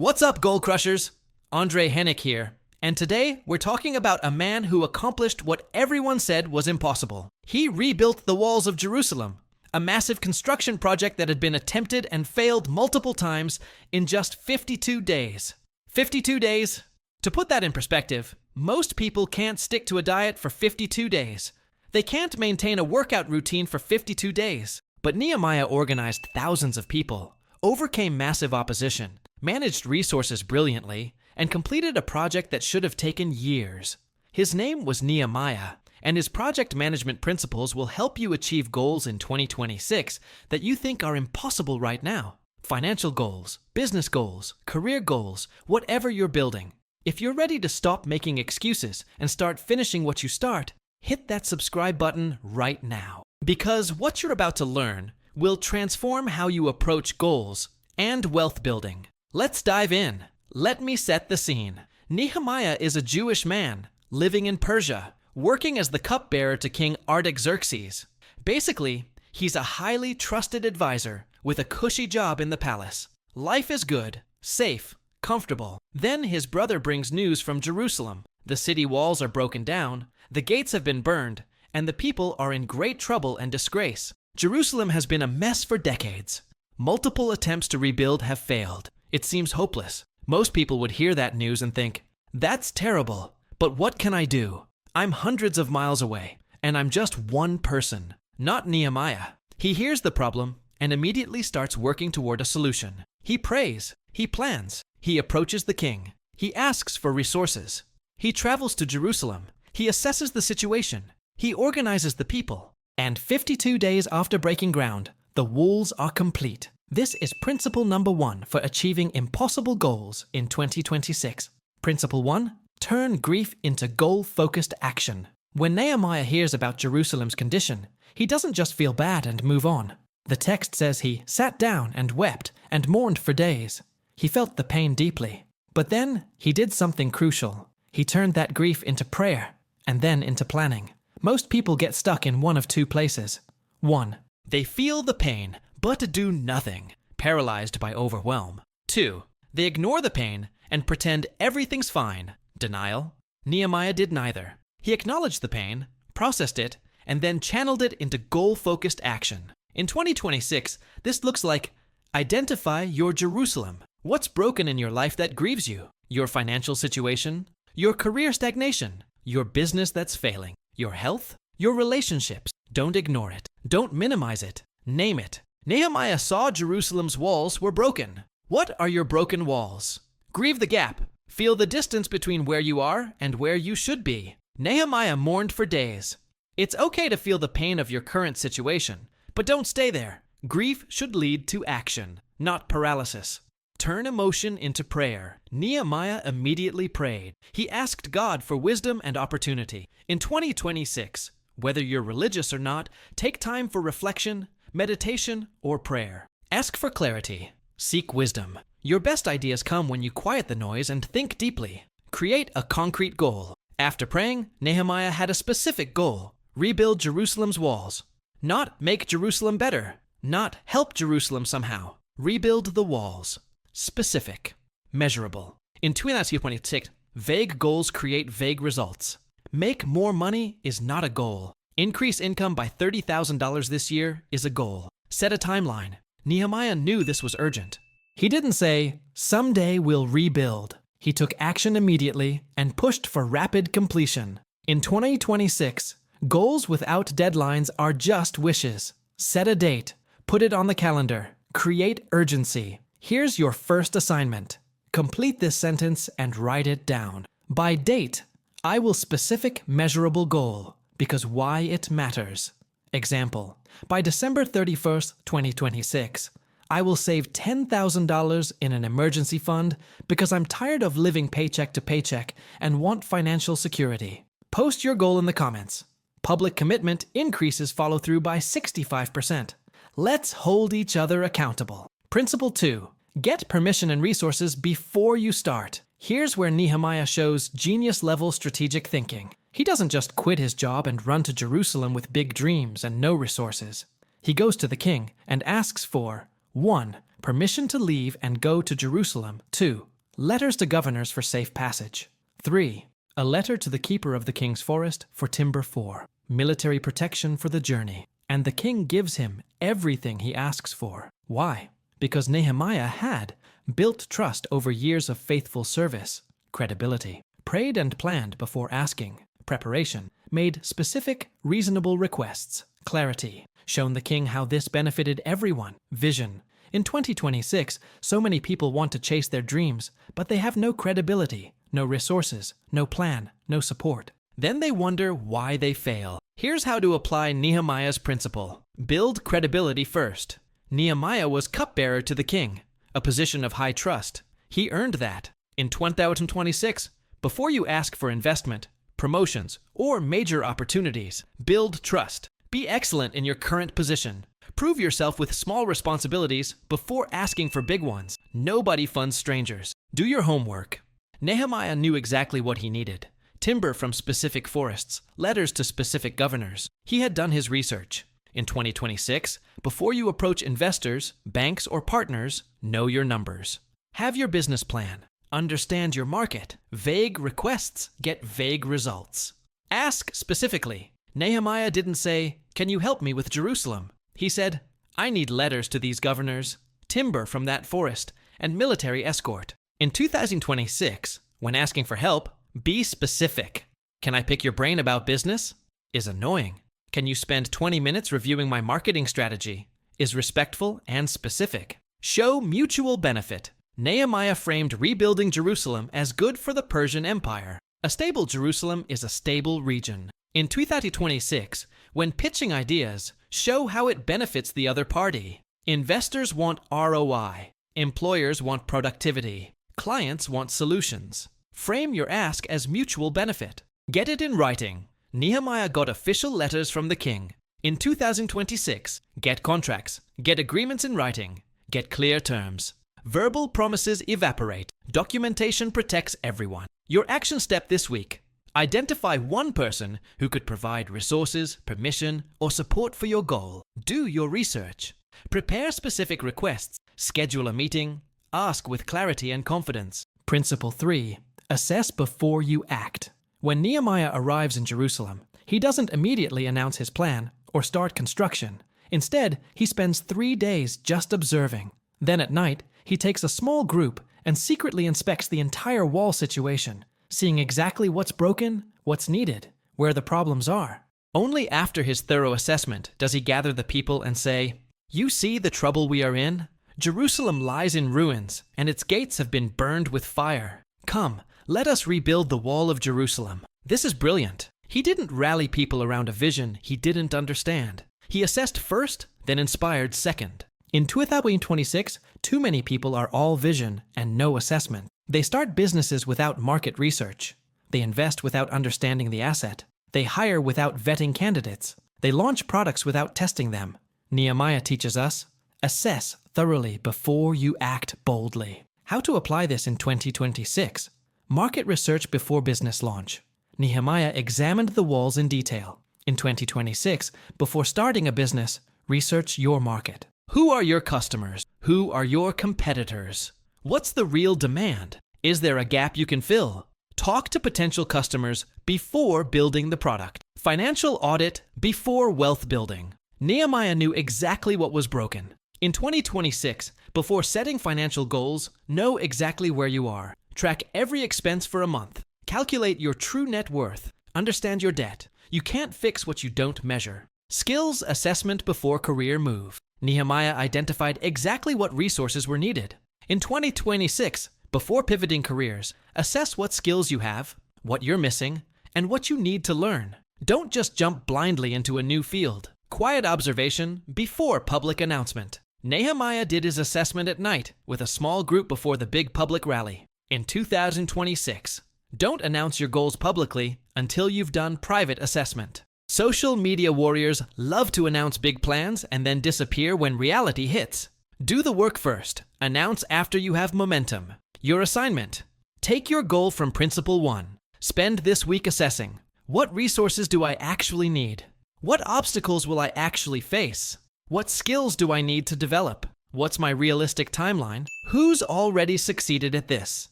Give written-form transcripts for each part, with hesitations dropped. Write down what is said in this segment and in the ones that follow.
What's up, Goal Crushers? Andre Hennick here, and today we're talking about a man who accomplished what everyone said was impossible. He rebuilt the walls of Jerusalem, a massive construction project that had been attempted and failed multiple times in just 52 days. 52 days? To put that in perspective, most people can't stick to a diet for 52 days. They can't maintain a workout routine for 52 days. But Nehemiah organized thousands of people, overcame massive opposition, managed resources brilliantly, and completed a project that should have taken years. His name was Nehemiah, and his project management principles will help you achieve goals in 2026 that you think are impossible right now. Financial goals, business goals, career goals, whatever you're building. If you're ready to stop making excuses and start finishing what you start, hit that subscribe button right now. Because what you're about to learn will transform how you approach goals and wealth building. Let's dive in. Let me set the scene. Nehemiah is a Jewish man living in Persia, working as the cupbearer to King Artaxerxes. Basically, he's a highly trusted advisor with a cushy job in the palace. Life is good, safe, comfortable. Then his brother brings news from Jerusalem. The city walls are broken down, the gates have been burned, and the people are in great trouble and disgrace. Jerusalem has been a mess for decades. Multiple attempts to rebuild have failed. It seems hopeless. Most people would hear that news and think, "That's terrible, but what can I do? I'm hundreds of miles away, and I'm just one person." Not Nehemiah. He hears the problem and immediately starts working toward a solution. He prays, he plans, he approaches the king, he asks for resources. He travels to Jerusalem, he assesses the situation, he organizes the people, and 52 days after breaking ground, the walls are complete. This is principle number 1 for achieving impossible goals in 2026. Principle 1, turn grief into goal-focused action. When Nehemiah hears about Jerusalem's condition, he doesn't just feel bad and move on. The text says he sat down and wept and mourned for days. He felt the pain deeply. But then he did something crucial. He turned that grief into prayer and then into planning. Most people get stuck in one of two places. 1. They feel the pain, but do nothing, paralyzed by overwhelm. 2. They ignore the pain and pretend everything's fine, denial. Nehemiah did neither. He acknowledged the pain, processed it, and then channeled it into goal-focused action. In 2026, this looks like identify your Jerusalem. What's broken in your life that grieves you? Your financial situation? Your career stagnation? Your business that's failing? Your health? Your relationships? Don't ignore it. Don't minimize it. Name it. Nehemiah saw Jerusalem's walls were broken. What are your broken walls? Grieve the gap. Feel the distance between where you are and where you should be. Nehemiah mourned for days. It's okay to feel the pain of your current situation, but don't stay there. Grief should lead to action, not paralysis. Turn emotion into prayer. Nehemiah immediately prayed. He asked God for wisdom and opportunity. In 2026, whether you're religious or not, take time for reflection, meditation, or prayer. Ask for clarity. Seek wisdom. Your best ideas come when you quiet the noise and think deeply. Create a concrete goal. After praying, Nehemiah had a specific goal: rebuild Jerusalem's walls. Not make Jerusalem better. Not help Jerusalem somehow. Rebuild the walls. Specific. Measurable. In 2026, vague goals create vague results. Make more money is not a goal. Increase income by $30,000 this year is a goal. Set a timeline. Nehemiah knew this was urgent. He didn't say, "Someday we'll rebuild." He took action immediately and pushed for rapid completion. In 2026, goals without deadlines are just wishes. Set a date. Put it on the calendar. Create urgency. Here's your first assignment. Complete this sentence and write it down. By date, I will specific measurable goal, because why it matters. Example, by December 31st, 2026, I will save $10,000 in an emergency fund because I'm tired of living paycheck to paycheck and want financial security. Post your goal in the comments. Public commitment increases follow-through by 65%. Let's hold each other accountable. Principle 2. Get permission and resources before you start. Here's where Nehemiah shows genius-level strategic thinking. He doesn't just quit his job and run to Jerusalem with big dreams and no resources. He goes to the king and asks for 1. Permission to leave and go to Jerusalem. 2. Letters to governors for safe passage. 3. A letter to the keeper of the king's forest for timber 4. Military protection for the journey. And the king gives him everything he asks for. Why? Because Nehemiah had built trust over years of faithful service, credibility, prayed and planned before asking, preparation, made specific, reasonable requests, clarity, shown the king how this benefited everyone, vision. In 2026, so many people want to chase their dreams, but they have no credibility, no resources, no plan, no support. Then they wonder why they fail. Here's how to apply Nehemiah's principle. Build credibility first. Nehemiah was cupbearer to the king, a position of high trust. He earned that. In 2026, before you ask for investment, promotions, or major opportunities, build trust. Be excellent in your current position. Prove yourself with small responsibilities before asking for big ones. Nobody funds strangers. Do your homework. Nehemiah knew exactly what he needed. Timber from specific forests, letters to specific governors. He had done his research. In 2026, before you approach investors, banks, or partners, know your numbers. Have your business plan. Understand your market. Vague requests get vague results. Ask specifically. Nehemiah didn't say, "Can you help me with Jerusalem?" He said, "I need letters to these governors, timber from that forest, and military escort." In 2026, when asking for help, be specific. "Can I pick your brain about business?" is annoying. "Can you spend 20 minutes reviewing my marketing strategy?" is respectful and specific. Show mutual benefit. Nehemiah framed rebuilding Jerusalem as good for the Persian Empire. A stable Jerusalem is a stable region. In 2026, when pitching ideas, show how it benefits the other party. Investors want ROI. Employers want productivity. Clients want solutions. Frame your ask as mutual benefit. Get it in writing. Nehemiah got official letters from the king. In 2026, get contracts, get agreements in writing, get clear terms. Verbal promises evaporate. Documentation protects everyone. Your action step this week. Identify one person who could provide resources, permission, or support for your goal. Do your research. Prepare specific requests. Schedule a meeting. Ask with clarity and confidence. Principle 3. Assess before you act. When Nehemiah arrives in Jerusalem, he doesn't immediately announce his plan or start construction. Instead, he spends 3 days just observing. Then at night, he takes a small group and secretly inspects the entire wall situation, seeing exactly what's broken, what's needed, where the problems are. Only after his thorough assessment does he gather the people and say, "You see the trouble we are in? Jerusalem lies in ruins, and its gates have been burned with fire. Come, let us rebuild the wall of Jerusalem." This is brilliant. He didn't rally people around a vision he didn't understand. He assessed first, then inspired second. In 2026, too many people are all vision and no assessment. They start businesses without market research. They invest without understanding the asset. They hire without vetting candidates. They launch products without testing them. Nehemiah teaches us, assess thoroughly before you act boldly. How to apply this in 2026? Market research before business launch. Nehemiah examined the walls in detail. In 2026, before starting a business, research your market. Who are your customers? Who are your competitors? What's the real demand? Is there a gap you can fill? Talk to potential customers before building the product. Financial audit before wealth building. Nehemiah knew exactly what was broken. In 2026, before setting financial goals, know exactly where you are. Track every expense for a month. Calculate your true net worth. Understand your debt. You can't fix what you don't measure. Skills assessment before career move. Nehemiah identified exactly what resources were needed. In 2026, before pivoting careers, assess what skills you have, what you're missing, and what you need to learn. Don't just jump blindly into a new field. Quiet observation before public announcement. Nehemiah did his assessment at night with a small group before the big public rally. In 2026, don't announce your goals publicly until you've done private assessment. Social media warriors love to announce big plans and then disappear when reality hits. Do the work first. Announce after you have momentum. Your assignment. Take your goal from Principle 1. Spend this week assessing. What resources do I actually need? What obstacles will I actually face? What skills do I need to develop? What's my realistic timeline? Who's already succeeded at this?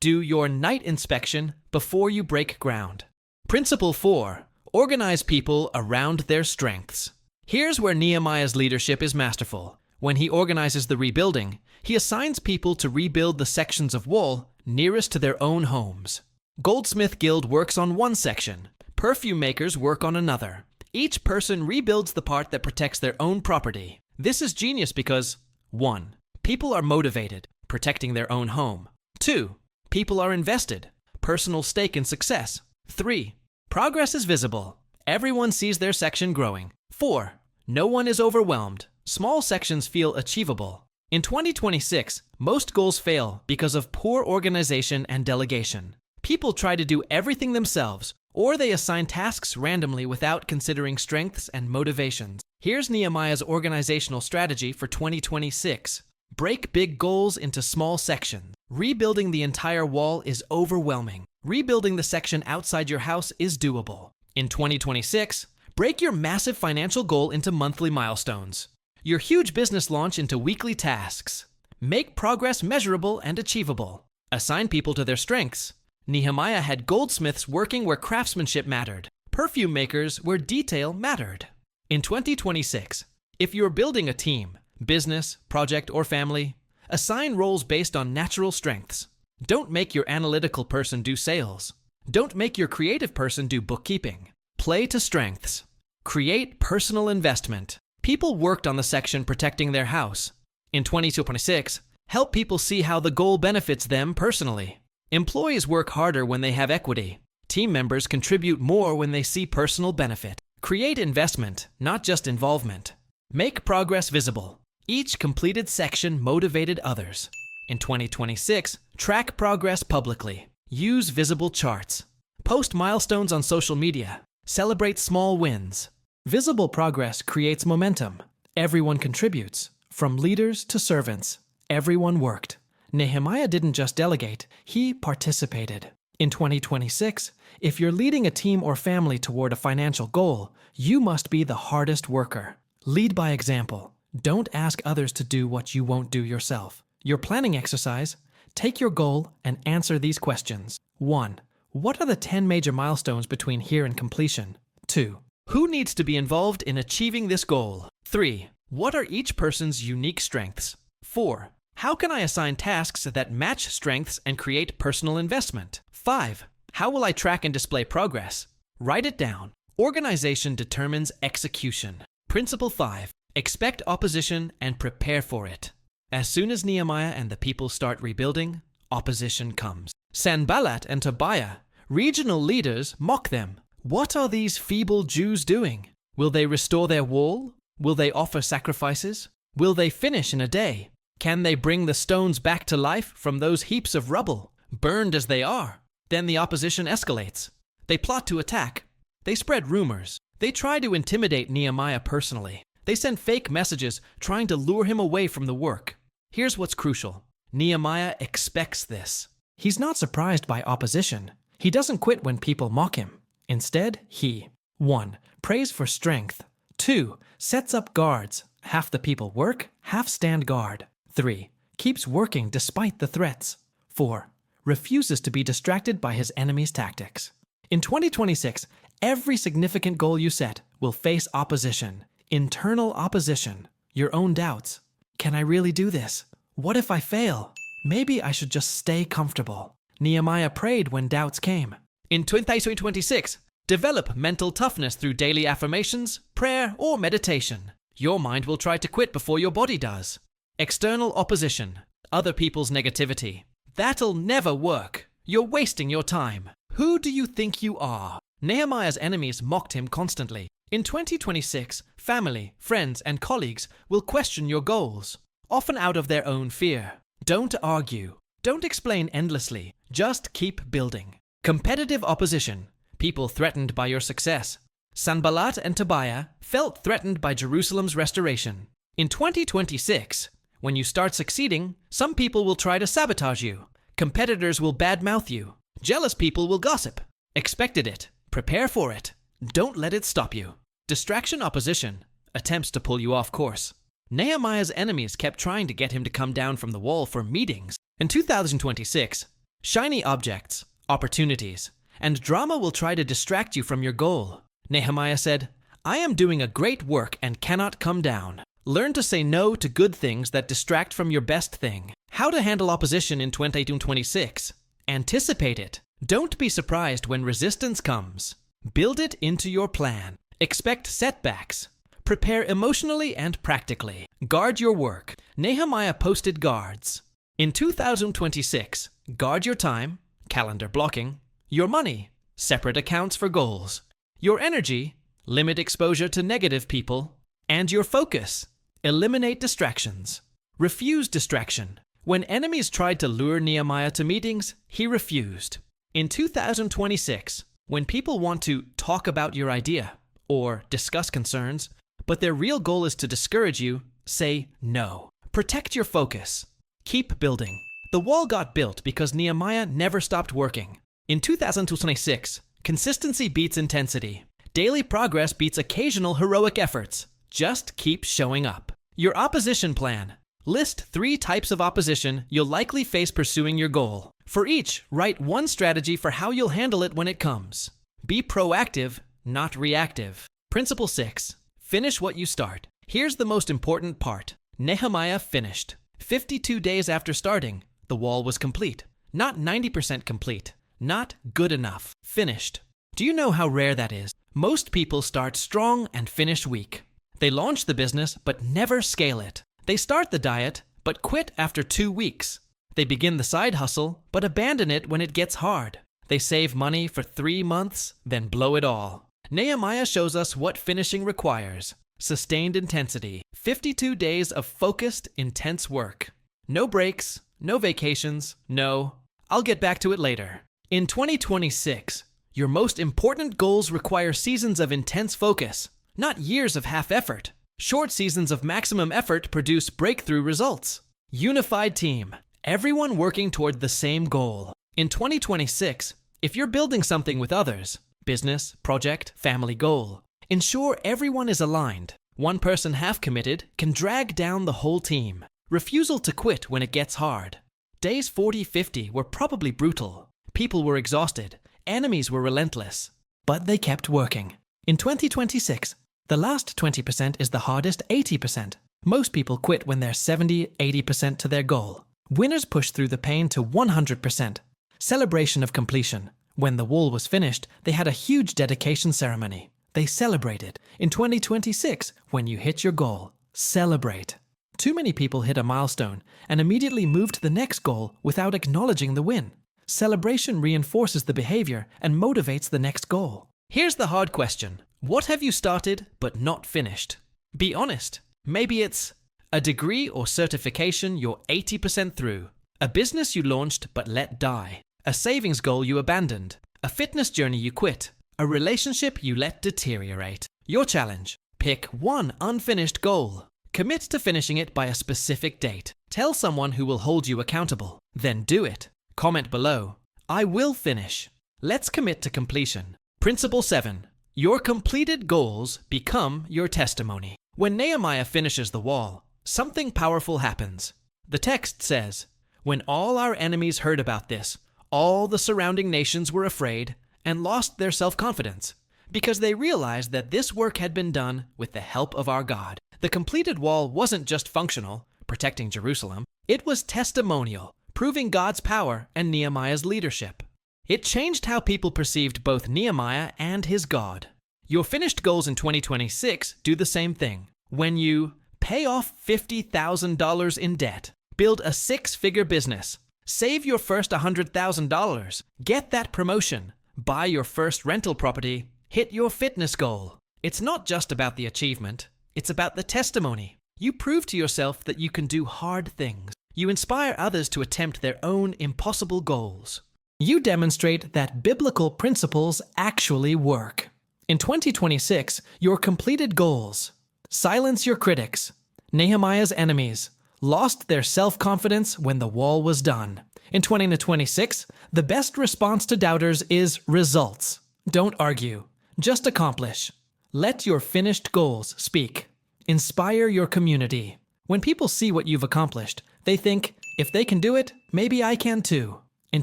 Do your night inspection before you break ground. Principle 4. Organize people around their strengths. Here's where Nehemiah's leadership is masterful. When he organizes the rebuilding, he assigns people to rebuild the sections of wall nearest to their own homes. Goldsmith Guild works on one section. Perfume makers work on another. Each person rebuilds the part that protects their own property. This is genius because 1. People are motivated, protecting their own home. 2. People are invested, personal stake in success. 3. Progress is visible. Everyone sees their section growing. 4. No one is overwhelmed. Small sections feel achievable. In 2026, most goals fail because of poor organization and delegation. People try to do everything themselves, or they assign tasks randomly without considering strengths and motivations. Here's Nehemiah's organizational strategy for 2026. Break big goals into small sections. Rebuilding the entire wall is overwhelming. Rebuilding the section outside your house is doable. In 2026, break your massive financial goal into monthly milestones. Your huge business launch into weekly tasks. Make progress measurable and achievable. Assign people to their strengths. Nehemiah had goldsmiths working where craftsmanship mattered, perfume makers where detail mattered. In 2026, if you're building a team, business, project, or family, assign roles based on natural strengths. Don't make your analytical person do sales. Don't make your creative person do bookkeeping. Play to strengths. Create personal investment. People worked on the section protecting their house. In 2026, help people see how the goal benefits them personally. Employees work harder when they have equity. Team members contribute more when they see personal benefit. Create investment, not just involvement. Make progress visible. Each completed section motivated others. In 2026, track progress publicly. Use visible charts. Post milestones on social media. Celebrate small wins. Visible progress creates momentum. Everyone contributes. From leaders to servants, everyone worked. Nehemiah didn't just delegate, he participated. In 2026, if you're leading a team or family toward a financial goal, you must be the hardest worker. Lead by example. Don't ask others to do what you won't do yourself. Your planning exercise: take your goal and answer these questions. 1. What are the 10 major milestones between here and completion? 2. Who needs to be involved in achieving this goal? 3. What are each person's unique strengths? 4. How can I assign tasks that match strengths and create personal investment? 5. How will I track and display progress? Write it down. Organization determines execution. Principle 5. Expect opposition and prepare for it. As soon as Nehemiah and the people start rebuilding, opposition comes. Sanballat and Tobiah, regional leaders, mock them. What are these feeble Jews doing? Will they restore their wall? Will they offer sacrifices? Will they finish in a day? Can they bring the stones back to life from those heaps of rubble, burned as they are? Then the opposition escalates. They plot to attack. They spread rumors. They try to intimidate Nehemiah personally. They send fake messages trying to lure him away from the work. Here's what's crucial. Nehemiah expects this. He's not surprised by opposition. He doesn't quit when people mock him. Instead, he 1. Prays for strength. 2. Sets up guards. Half the people work, half stand guard. 3. Keeps working despite the threats. 4. Refuses to be distracted by his enemy's tactics. In 2026, every significant goal you set will face opposition. Internal opposition. Your own doubts. Can I really do this? What if I fail? Maybe I should just stay comfortable. Nehemiah prayed when doubts came. In 2026, develop mental toughness through daily affirmations, prayer, or meditation. Your mind will try to quit before your body does. External opposition. Other people's negativity. That'll never work. You're wasting your time. Who do you think you are? Nehemiah's enemies mocked him constantly. In 2026, family, friends, and colleagues will question your goals, often out of their own fear. Don't argue. Don't explain endlessly. Just keep building. Competitive opposition. People threatened by your success. Sanballat and Tobiah felt threatened by Jerusalem's restoration. In 2026, when you start succeeding, some people will try to sabotage you. Competitors will badmouth you. Jealous people will gossip. Expected it. Prepare for it. Don't let it stop you. Distraction opposition. Attempts to pull you off course. Nehemiah's enemies kept trying to get him to come down from the wall for meetings. In 2026, Shiny objects, opportunities, and drama will try to distract you from your goal. Nehemiah said, "I am doing a great work and cannot come down." Learn to say no to good things that distract from your best thing. How to handle opposition in 2026. Anticipate it. Don't be surprised when resistance comes. Build it into your plan. Expect setbacks. Prepare emotionally and practically. Guard your work. Nehemiah posted guards. In 2026, guard your time, calendar blocking, your money, separate accounts for goals, your energy, limit exposure to negative people, and your focus. Eliminate distractions. Refuse distraction. When enemies tried to lure Nehemiah to meetings, he refused. In 2026, when people want to talk about your idea or discuss concerns, but their real goal is to discourage you, say no. Protect your focus. Keep building. The wall got built because Nehemiah never stopped working. In 2026, consistency beats intensity. Daily progress beats occasional heroic efforts. Just keep showing up. Your opposition plan. List 3 types of opposition you'll likely face pursuing your goal. For each, write one strategy for how you'll handle it when it comes. Be proactive, not reactive. Principle 6. Finish what you start. Here's the most important part. Nehemiah finished. 52 days after starting, the wall was complete. Not 90% complete. Not good enough. Finished. Do you know how rare that is? Most people start strong and finish weak. They launch the business but never scale it. They start the diet but quit after 2 weeks. They begin the side hustle but abandon it when it gets hard. They save money for 3 months, then blow it all. Nehemiah shows us what finishing requires. Sustained intensity. 52 days of focused, intense work. No breaks, no vacations, no, "I'll get back to it later." In 2026, your most important goals require seasons of intense focus, not years of half effort. Short seasons of maximum effort produce breakthrough results. Unified team. Everyone working toward the same goal. In 2026, if you're building something with others, business, project, family goal, ensure everyone is aligned. One person half committed can drag down the whole team. Refusal to quit when it gets hard. Days 40-50 were probably brutal. People were exhausted. Enemies were relentless. But they kept working. In 2026, the last 20% is the hardest 80%. Most people quit when they're 70-80% to their goal. Winners push through the pain to 100%. Celebration of completion. When the wall was finished, they had a huge dedication ceremony. They celebrated. In 2026, when you hit your goal, celebrate. Too many people hit a milestone and immediately move to the next goal without acknowledging the win. Celebration reinforces the behavior and motivates the next goal. Here's the hard question. What have you started but not finished? Be honest. Maybe it's a degree or certification you're 80% through, a business you launched but let die, a savings goal you abandoned, a fitness journey you quit, a relationship you let deteriorate. Your challenge. Pick one unfinished goal. Commit to finishing it by a specific date. Tell someone who will hold you accountable. Then do it. Comment below. I will finish. Let's commit to completion. Principle 7. Your completed goals become your testimony. When Nehemiah finishes the wall, something powerful happens. The text says, "When all our enemies heard about this, all the surrounding nations were afraid and lost their self-confidence, because they realized that this work had been done with the help of our God." The completed wall wasn't just functional, protecting Jerusalem. It was testimonial, proving God's power and Nehemiah's leadership. It changed how people perceived both Nehemiah and his God. Your finished goals in 2026 do the same thing. When you pay off $50,000 in debt, build a 6-figure business, save your first $100,000, get that promotion, buy your first rental property, hit your fitness goal. It's not just about the achievement, it's about the testimony. You prove to yourself that you can do hard things. You inspire others to attempt their own impossible goals. You demonstrate that biblical principles actually work. In 2026, your completed goals: silence your critics. Nehemiah's enemies lost their self-confidence when the wall was done. In 2026, the best response to doubters is results. Don't argue, just accomplish. Let your finished goals speak. Inspire your community. When people see what you've accomplished, they think, if they can do it, maybe I can too. In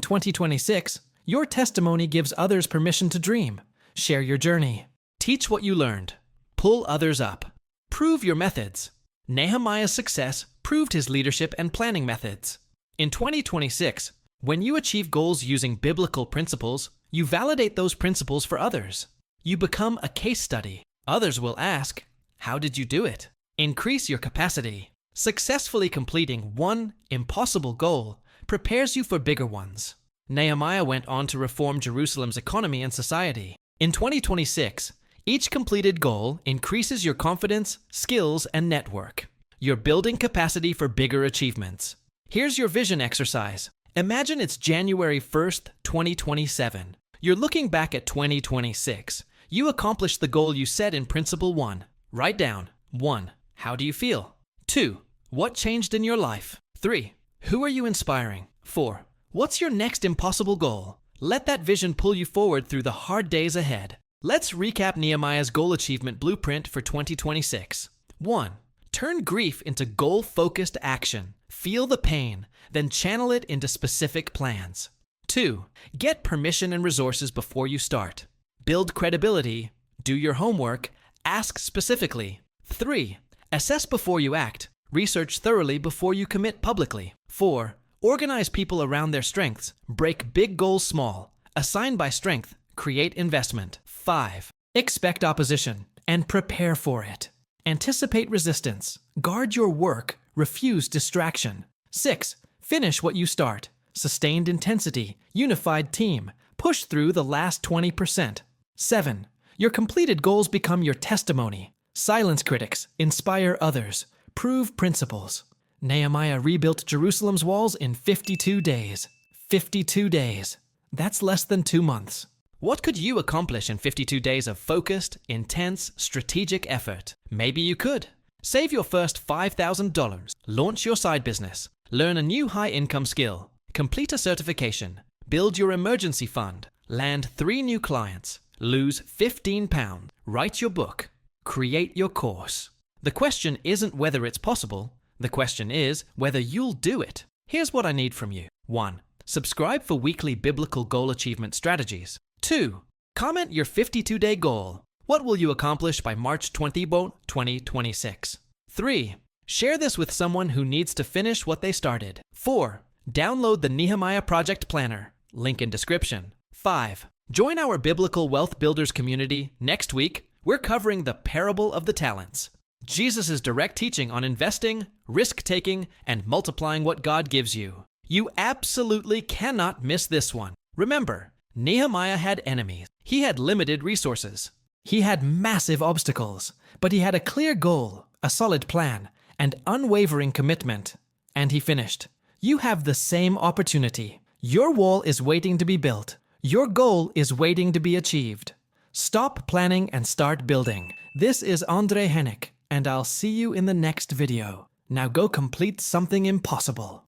2026, your testimony gives others permission to dream. Share your journey. Teach what you learned. Pull others up. Prove your methods. Nehemiah's success proved his leadership and planning methods. In 2026, when you achieve goals using biblical principles, you validate those principles for others. You become a case study. Others will ask, how did you do it? Increase your capacity. Successfully completing one impossible goal prepares you for bigger ones. Nehemiah went on to reform Jerusalem's economy and society. In 2026, each completed goal increases your confidence, skills, and network. You're building capacity for bigger achievements. Here's your vision exercise. Imagine it's January 1st, 2027. You're looking back at 2026. You accomplished the goal you set in Principle 1. Write down 1. How do you feel? 2. What changed in your life? 3. Who are you inspiring? 4. What's your next impossible goal? Let that vision pull you forward through the hard days ahead. Let's recap Nehemiah's goal achievement blueprint for 2026. 1. Turn grief into goal-focused action. Feel the pain, then channel it into specific plans. 2. Get permission and resources before you start. Build credibility. Do your homework. Ask specifically. 3. Assess before you act. Research thoroughly before you commit publicly. 4. Organize people around their strengths. Break big goals small. Assign by strength. Create investment. 5. Expect opposition and prepare for it. Anticipate resistance. Guard your work. Refuse distraction. 6. Finish what you start. Sustained intensity. Unified team. Push through the last 20%. 7. Your completed goals become your testimony. Silence critics. Inspire others. Prove principles. Nehemiah rebuilt Jerusalem's walls in 52 days. 52 days. That's less than 2 months. What could you accomplish in 52 days of focused, intense, strategic effort? Maybe you could. Save your first $5,000. Launch your side business. Learn a new high-income skill. Complete a certification. Build your emergency fund. Land 3 new clients. Lose 15 pounds. Write your book. Create your course. The question isn't whether it's possible. The question is whether you'll do it. Here's what I need from you. 1. Subscribe for weekly biblical goal achievement strategies. 2. Comment your 52-day goal. What will you accomplish by March 20, 2026? 3. Share this with someone who needs to finish what they started. 4. Download the Nehemiah Project Planner. Link in description. 5. Join our Biblical Wealth Builders community. Next week, we're covering the parable of the talents. Jesus' direct teaching on investing, risk-taking, and multiplying what God gives you. You absolutely cannot miss this one. Remember, Nehemiah had enemies. He had limited resources. He had massive obstacles, but he had a clear goal, a solid plan, and unwavering commitment. And he finished. You have the same opportunity. Your wall is waiting to be built. Your goal is waiting to be achieved. Stop planning and start building. This is Andre Hennick, and I'll see you in the next video. Now go complete something impossible.